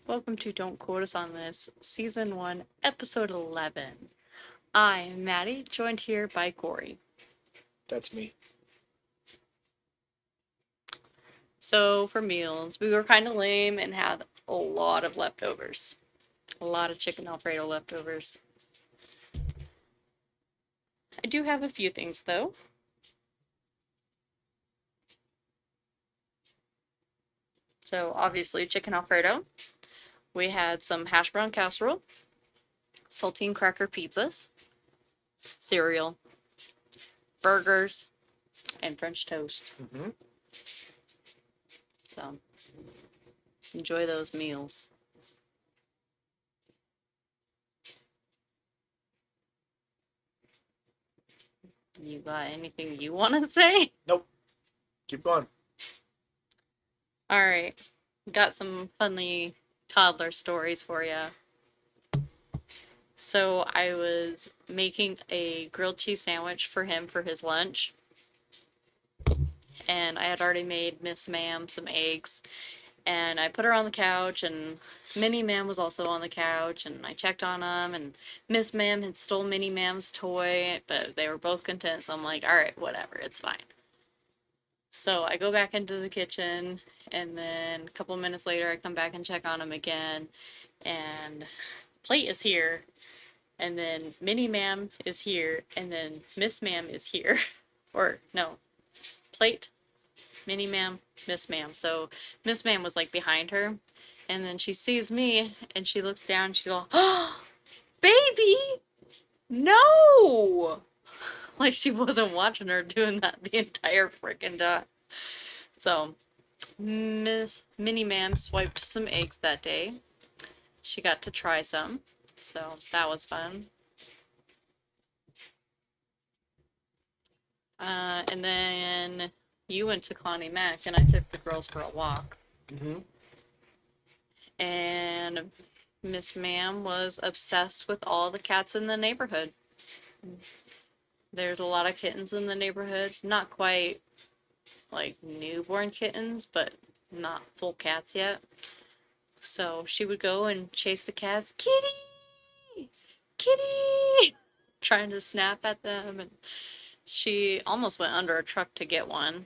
Welcome to Don't Quote Us on This, Season 1, Episode 11. I am Maddie, joined here by Corey. That's me. So, for meals, we were kind of lame and had a lot of leftovers. A lot of chicken Alfredo leftovers. I do have a few things, though. So, obviously, chicken Alfredo. We had some hash brown casserole, saltine cracker pizzas, cereal, burgers, and French toast. Mm-hmm. So, enjoy those meals. You got anything you want to say? Nope. Keep going. All right. Got some funny toddler stories for you. So I was making a grilled cheese sandwich for him for his lunch, and I had already made Miss Ma'am some eggs, and I put her on the couch, and Minnie Ma'am was also on the couch, and I checked on them, and Miss Ma'am had stole Minnie Ma'am's toy, but they were both content, so I'm like, all right, whatever, it's fine. So I go back into the kitchen, and then a couple minutes later, I come back and check on him again, and plate is here, and then Minnie Ma'am is here, and then Miss Ma'am is here. Or, no, plate, Minnie Ma'am, Miss Ma'am. So Miss Ma'am was like behind her, and then she sees me, and she looks down, and she's all, oh, baby, no! Like she wasn't watching her doing that the entire freaking time. So Miss Minnie Ma'am swiped some eggs that day. She got to try some, so that was fun. And then you went to Connie Mac, and I took the girls for a walk. Mm-hmm. And Miss Ma'am was obsessed with all the cats in the neighborhood. There's a lot of kittens in the neighborhood. Not quite like newborn kittens, but not full cats yet. So she would go and chase the cats. Kitty! Kitty! Trying to snap at them. And she almost went under a truck to get one.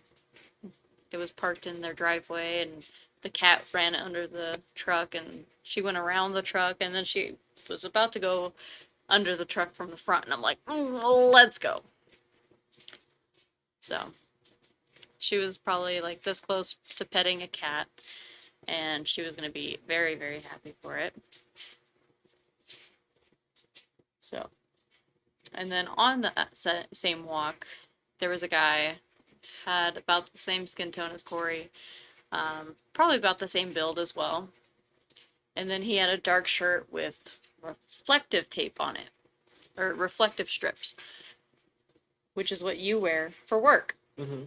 It was parked in their driveway, and the cat ran under the truck, and she went around the truck, and then she was about to go under the truck from the front, and I'm like, let's go. So she was probably like this close to petting a cat, and she was going to be very, very happy for it. So, and then on the same walk, there was a guy, had about the same skin tone as Corey, probably about the same build as well. And then he had a dark shirt with reflective tape on it, or reflective strips, which is what you wear for work. Mm-hmm.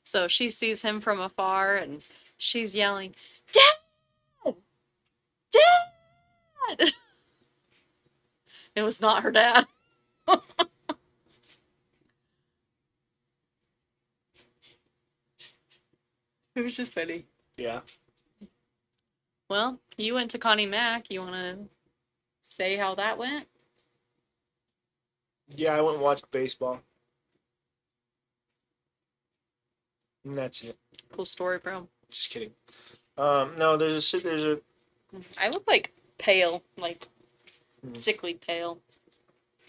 So she sees him from afar, and she's yelling, Dad! Dad! It was not her dad. It was just funny. Yeah. Well, you went to Connie Mac. You want to say how that went? Yeah, I went and watched baseball. And that's it. Cool story, bro. Just kidding. No, there's a I look like pale, like Hmm. sickly pale.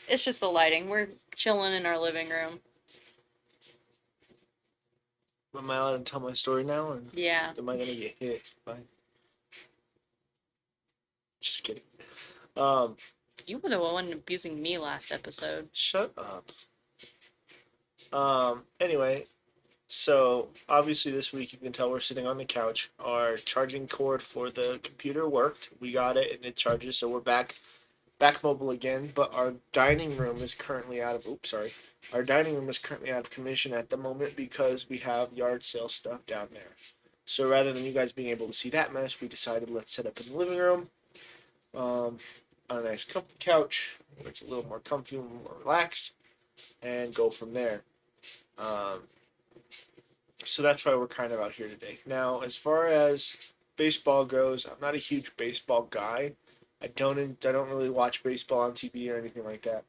It's just the lighting. We're chilling in our living room. Am I allowed to tell my story now, or Yeah. am I gonna get hit? Fine. Just kidding. Um, You were the one abusing me last episode. Shut up. Anyway, so obviously this week you can tell we're sitting on the couch. Our charging cord for the computer worked. We got it and it charges, so we're back mobile again. But our dining room is currently out of. Oops, sorry. Our dining room is currently out of commission at the moment because we have yard sale stuff down there. So rather than you guys being able to see that mess, we decided let's set up in the living room, on a nice comfy couch where it's a little more comfy and more relaxed, and go from there. Um, so that's why we're kind of out here today. Now, as far as baseball goes, I'm not a huge baseball guy. I don't really watch baseball on TV or anything like that.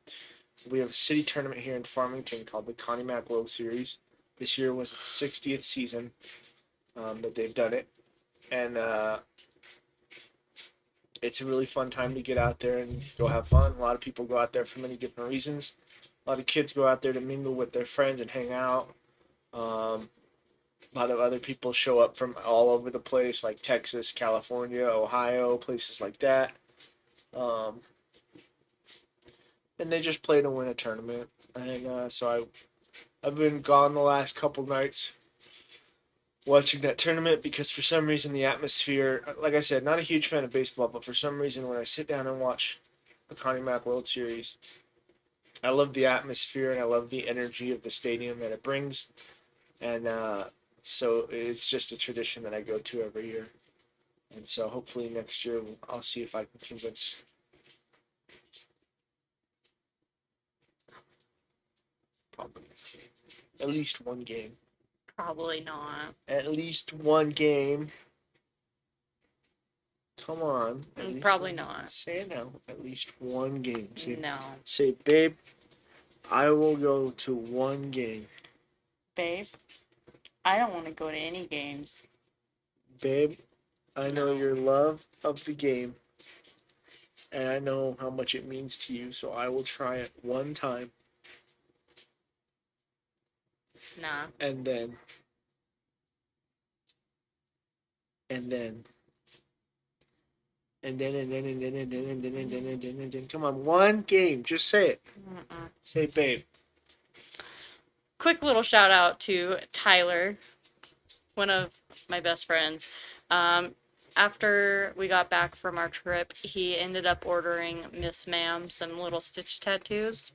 We have a city tournament here in Farmington called the Connie Mack World Series. This year was its 60th season that they've done it, and it's a really fun time to get out there and go have fun. A lot of people go out there for many different reasons. A lot of kids go out there to mingle with their friends and hang out. A lot of other people show up from all over the place, like Texas, California, Ohio, places like that. Um, and they just play to win a tournament. And I've been gone the last couple nights watching that tournament because for some reason the atmosphere, like I said, not a huge fan of baseball, but for some reason when I sit down and watch the Connie Mack World Series, I love the atmosphere and I love the energy of the stadium that it brings. And so it's just a tradition that I go to every year. And so hopefully next year I'll see if I can convince probably at least one game. Probably not. At least one game. Come on. Probably not. Say it now. At least one game. No. Say, babe, I will go to one game. Babe, I don't want to go to any games. Babe, I know No. your love of the game, and I know how much it means to you, so I will try it one time, Nah. and then, and then, and then, and then, and then, and then, and then, and then, and then, and then. Come on, one game. Just say it. Mm-mm. Say, babe. Quick little shout out to Tyler, one of my best friends. Um, After we got back from our trip, he ended up ordering Miss Ma'am some little stitch tattoos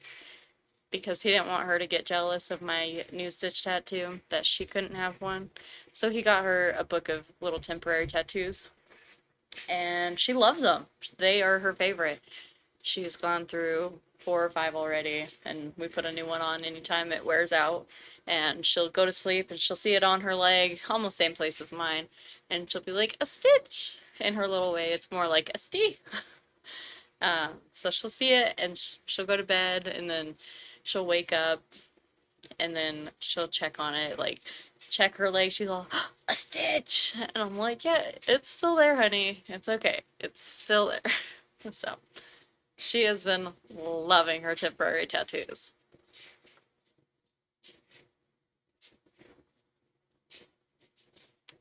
because he didn't want her to get jealous of my new stitch tattoo, that she couldn't have one. So he got her a book of little temporary tattoos, and she loves them. They are her favorite. She's gone through 4 or 5 already, and we put a new one on anytime it wears out. And she'll go to sleep and she'll see it on her leg, almost same place as mine, and she'll be like, a stitch. In her little way, it's more like a stee. So she'll see it and she'll go to bed, and then she'll wake up and then she'll check on it, like check her leg. She's all, a stitch. And I'm like, yeah, it's still there, honey. It's okay. It's still there. So she has been loving her temporary tattoos.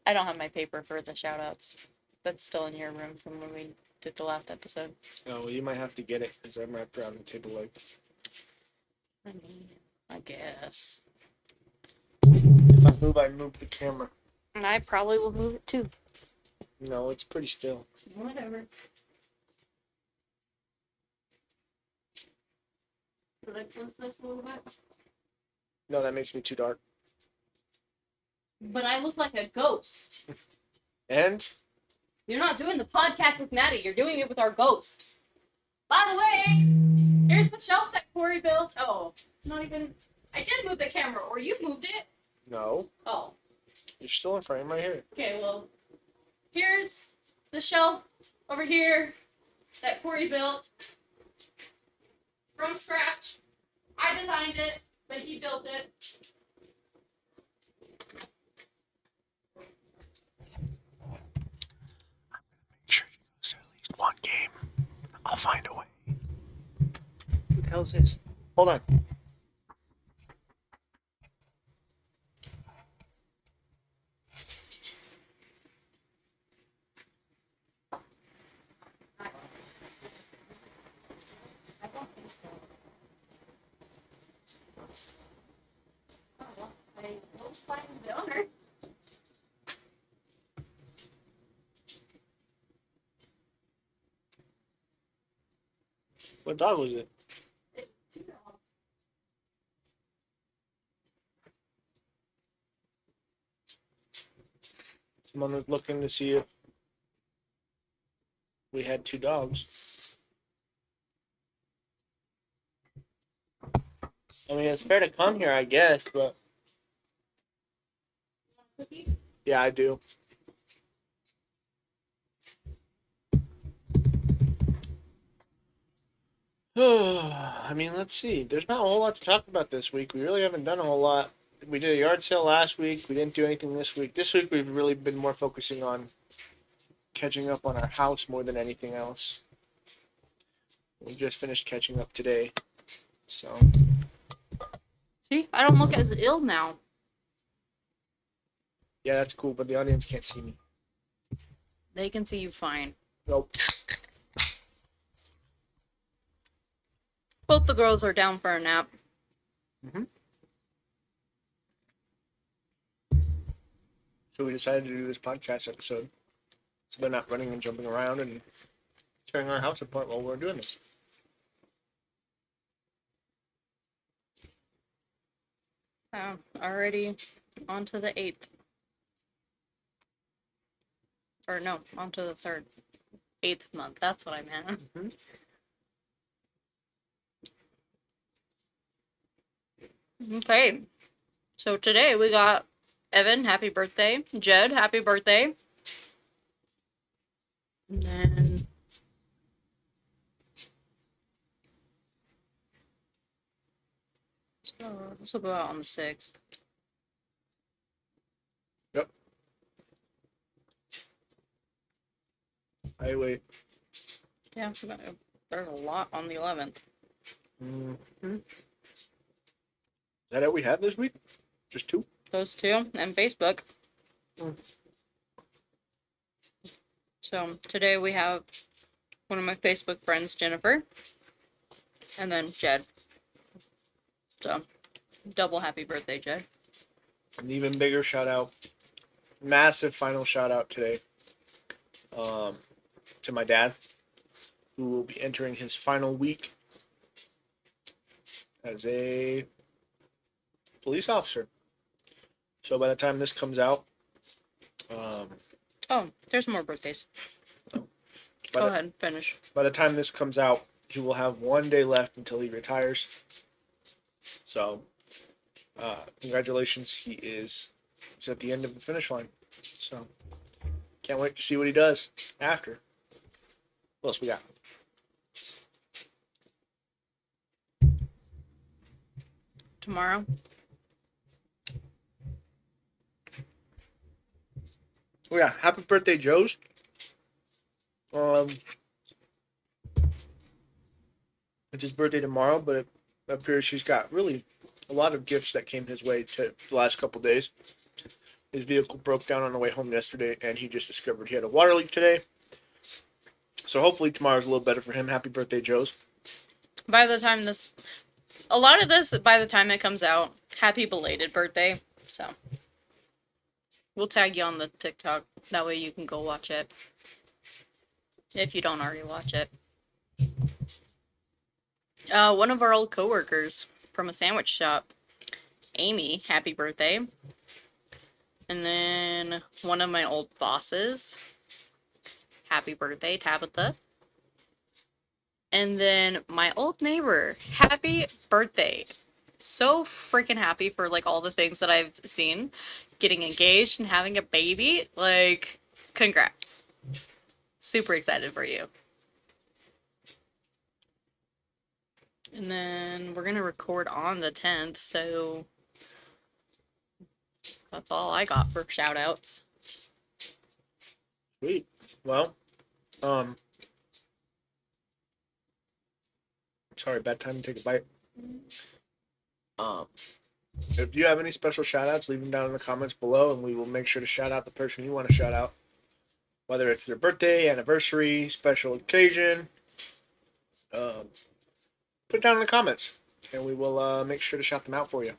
I don't have my paper for the shoutouts. That's still in your room from when we did the last episode. Oh, well, you might have to get it because I'm wrapped around the table like. I mean, I guess. If I move the camera. And I probably will move it too. No, it's pretty still. Whatever. Should I close this a little bit? No, that makes me too dark. But I look like a ghost. And You're not doing the podcast with Maddie. You're doing it with our ghost. By the way, here's the shelf that Corey built. Oh, it's not even. I did move the camera, or you moved it. no, Oh. you're still in frame right here. Okay, well, here's the shelf over here that Corey built from scratch. I designed it, but he built it. Make sure she goes to at least one game. I'll find a way. What the hell is this? Hold on. I don't think so. Oh, well, I will find the owner. What dog was it? It's 2 dogs. Someone was looking to see if we had 2 dogs. I mean, it's fair to come here, I guess, but Cookie? yeah, I do. I mean, let's see. There's not a whole lot to talk about this week. We really haven't done a whole lot. We did a yard sale last week. We didn't do anything this week. This week we've really been more focusing on catching up on our house more than anything else. We just finished catching up today. So, See, I don't look as ill now. yeah, that's cool, but the audience can't see me. They can see you fine. Nope. Both the girls are down for a nap. Mm-hmm. So we decided to do this podcast episode so they're not running and jumping around and tearing our house apart while we're doing this. Already on to the 8th. Or no, on to the 3rd. 8th month. That's what I meant. Mm-hmm. Okay. So today we got Evan, happy birthday. Jed, happy birthday. And then this will go out on the 6th. Yep. I wait. Yeah, there's a lot on the 11th. Mm-hmm. Is that it we have this week? Just 2? Those two and Facebook. Mm. So today we have one of my Facebook friends, Jennifer, and then Jed. So double happy birthday, Jed. An even bigger shout out, massive final shout out today to my dad, who will be entering his final week as a police officer. So by the time this comes out, Oh, there's more birthdays. Go ahead, finish. By the time this comes out, he will have 1 day left until he retires. So, congratulations, he's at the end of the finish line. So, can't wait to see what he does after. What else we got? Tomorrow. Oh yeah, happy birthday, Joe's. It's his birthday tomorrow, but it appears he's got really a lot of gifts that came his way to the last couple days. His vehicle broke down on the way home yesterday, and he just discovered he had a water leak today. So hopefully tomorrow's a little better for him. Happy birthday, Joe's. By the time a lot of this, by the time it comes out, happy belated birthday. So we'll tag you on the TikTok. That way you can go watch it. If you don't already watch it. One of our old coworkers from a sandwich shop, Amy, happy birthday. And then one of my old bosses, happy birthday, Tabitha. And then my old neighbor, happy birthday. So freaking happy for like all the things that I've seen. Getting engaged and having a baby. Like, congrats. Super excited for you. And then we're gonna record on the 10th, so that's all I got for shoutouts. Sweet. Well, sorry, bad time to take a bite. If you have any special shoutouts, leave them down in the comments below, and we will make sure to shout out the person you want to shout out. Whether it's their birthday, anniversary, special occasion, put it down in the comments, and we will make sure to shout them out for you.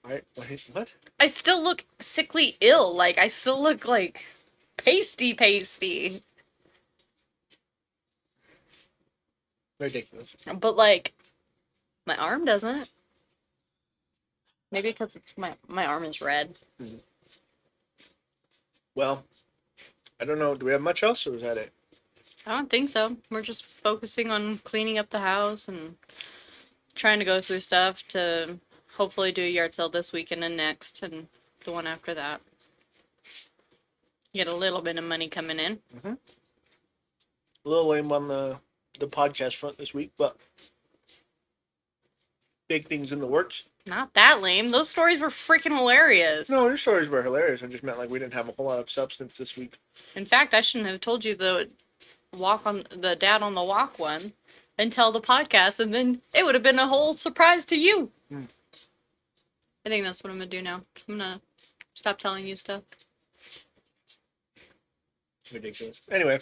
All right? What? I still look sickly ill. Like, I still look like pasty. Ridiculous. But like, my arm doesn't. Maybe because it's my arm is red. Mm-hmm. Well, I don't know. Do we have much else, or is that it? I don't think so. We're just focusing on cleaning up the house and trying to go through stuff to hopefully do a yard sale this weekend and next, and the one after that. Get a little bit of money coming in. Mm-hmm. A little lame on the the podcast front this week, but big things in the works. Not that lame. Those stories were freaking hilarious. No, your stories were hilarious. I just meant like we didn't have a whole lot of substance this week. In fact, I shouldn't have told you the dad on the walk one until the podcast, and then it would have been a whole surprise to you. I think that's what I'm gonna do now. I'm gonna stop telling you stuff. Ridiculous. Anyway,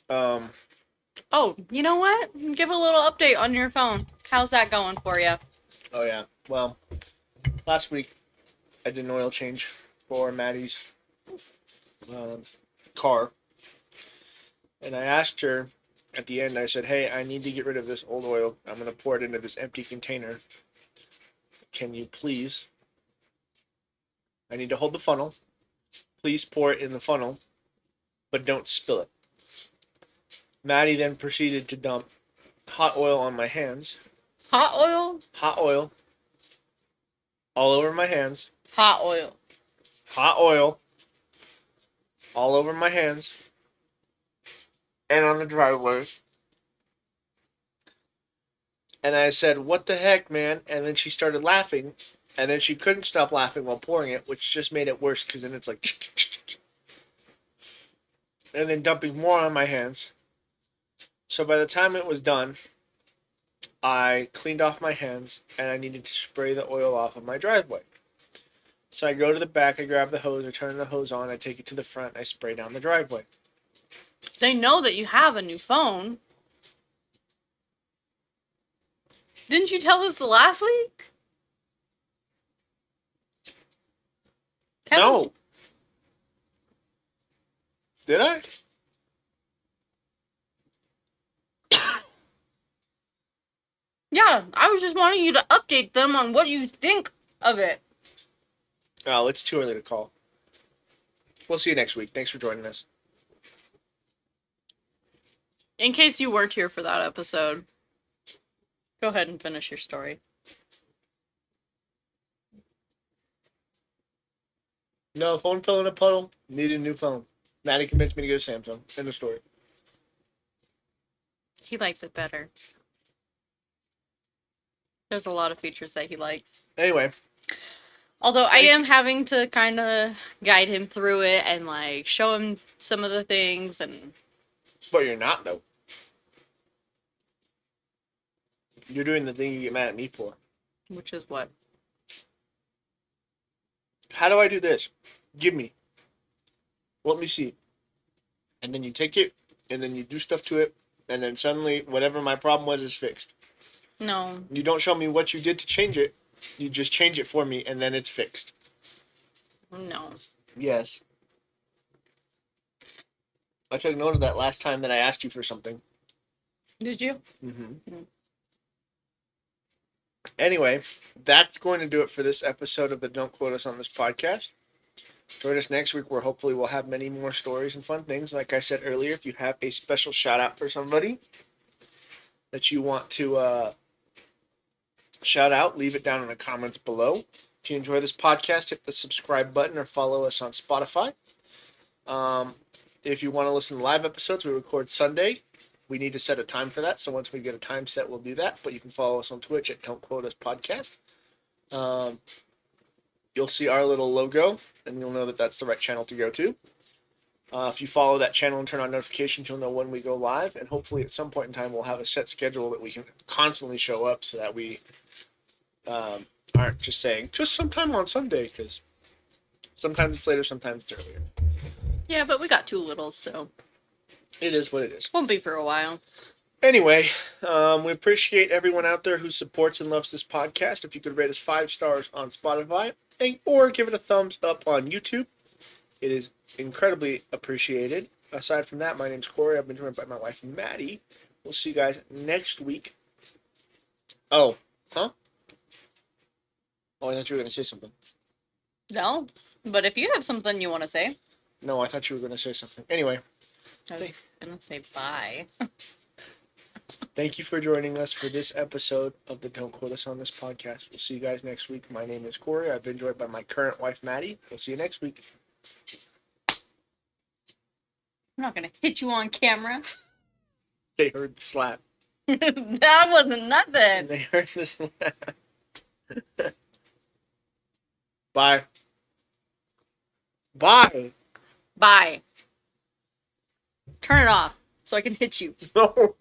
Oh, you know what? Give a little update on your phone. How's that going for you? oh yeah. Well, last week I did an oil change for Maddie's car, and I asked her at the end. I said, "Hey, I need to get rid of this old oil. I'm gonna pour it into this empty container. Can you please? I need to hold the funnel. Please pour it in the funnel, but don't spill it." Maddie then proceeded to dump hot oil on my hands. Hot oil? Hot oil all over my hands. Hot oil. Hot oil all over my hands and on the driveway. And I said, "What the heck, man?" And then she started laughing. And then she couldn't stop laughing while pouring it, which just made it worse because then it's like... and then dumping more on my hands. So by the time it was done, I cleaned off my hands and I needed to spray the oil off of my driveway. So I go to the back, I grab the hose, I turn the hose on, I take it to the front, I spray down the driveway. They know that you have a new phone. Didn't you tell us the last week? No. Did I? Yeah, I was just wanting you to update them on what you think of it. Oh, it's too early to call. We'll see you next week. Thanks for joining us. In case you weren't here for that episode, go ahead and finish your story. No, phone fell in a puddle. Needed a new phone. Maddie convinced me to go to Samsung. End of story. He likes it better. There's a lot of features that he likes. Anyway. Although I am having to kind of guide him through it and like show him some of the things and... But you're not, though. You're doing the thing you get mad at me for. Which is what? How do I do this? Give me. Let me see. And then you take it, and then you do stuff to it, and then suddenly whatever my problem was is fixed. No. You don't show me what you did to change it. You just change it for me, and then it's fixed. No. Yes. I took note of that last time that I asked you for something. Did you? Mm-hmm. Anyway, that's going to do it for this episode of the Don't Quote Us on This podcast. Join us next week where hopefully we'll have many more stories and fun things. Like I said earlier, if you have a special shout out for somebody that you want to shout out, leave it down in the comments below. If you enjoy this podcast, hit the subscribe button or follow us on Spotify. If you want to listen to live episodes, we record Sunday. We need to set a time for that, so once we get a time set, we'll do that. But you can follow us on Twitch at Don't Quote Us Podcast. You'll see our little logo, and you'll know that that's the right channel to go to. If you follow that channel and turn on notifications, you'll know when we go live. And hopefully at some point in time, we'll have a set schedule that we can constantly show up so that we aren't just saying, just sometime on Sunday, because sometimes it's later, sometimes it's earlier. Yeah, but we got 2 littles, so... It is what it is. Won't be for a while. Anyway, we appreciate everyone out there who supports and loves this podcast. If you could rate us 5 stars on Spotify or give it a thumbs up on YouTube, it is incredibly appreciated. Aside from that, my name's Corey. I've been joined by my wife, Maddie. We'll see you guys next week. Oh, huh? Oh, I thought you were going to say something. No, but if you have something you want to say... No, I thought you were going to say something. Anyway. I was going to say bye. Thank you for joining us for this episode of the Don't Quote Us on This podcast. We'll see you guys next week. My name is Corey. I've been joined by my current wife, Maddie. We'll see you next week. I'm not going to hit you on camera. They heard the slap. That wasn't And nothing. they heard the slap. Bye. Bye. Bye. Turn it off so I can hit you. No.